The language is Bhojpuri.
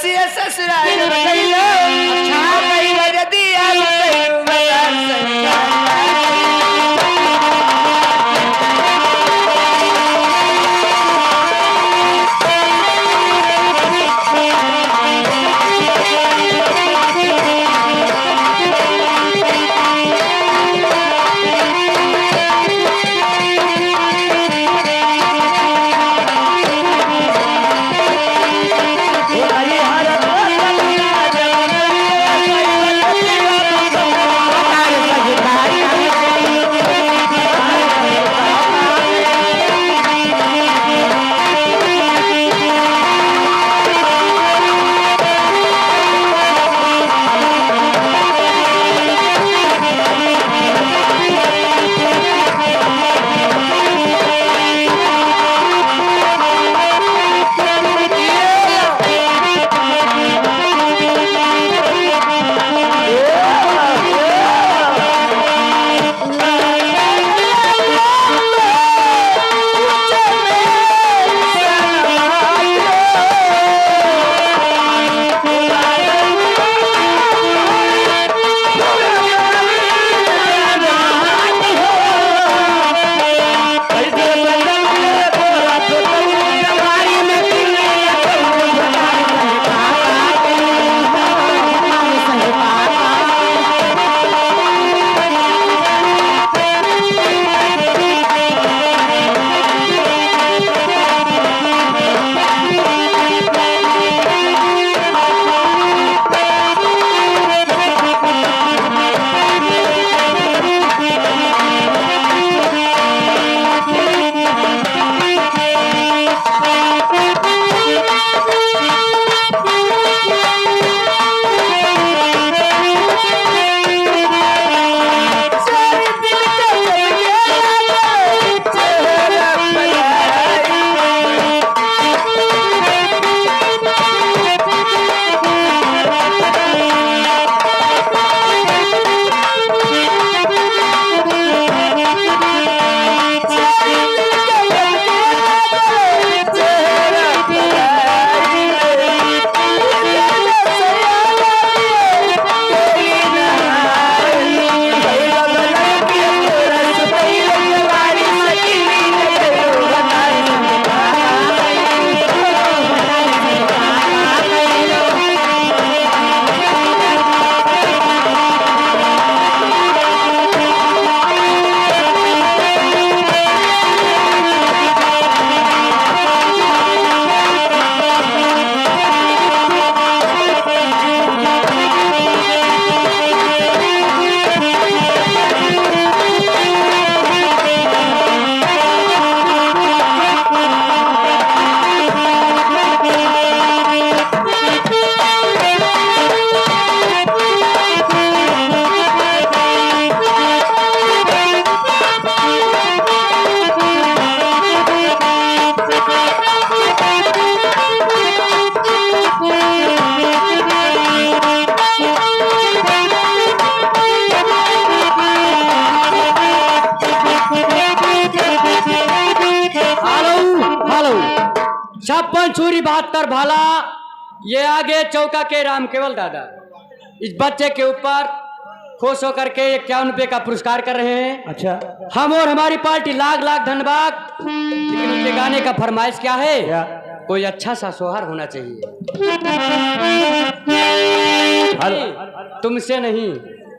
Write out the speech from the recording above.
बसिया ससुराल बतैलो अच्छा कई बार दिया बतैलो बता ससुराल छप्पन छुरी 72 भाला। ये आगे चौका के राम केवल दादा इस बच्चे के ऊपर खुश होकर के 51 रुपये का पुरस्कार कर रहे हैं। अच्छा हम और हमारी पार्टी लाख लाख धन्यवाद। लेकिन उनके गाने का फरमाइश क्या है? कोई अच्छा सा सोहर होना चाहिए। तुमसे नहीं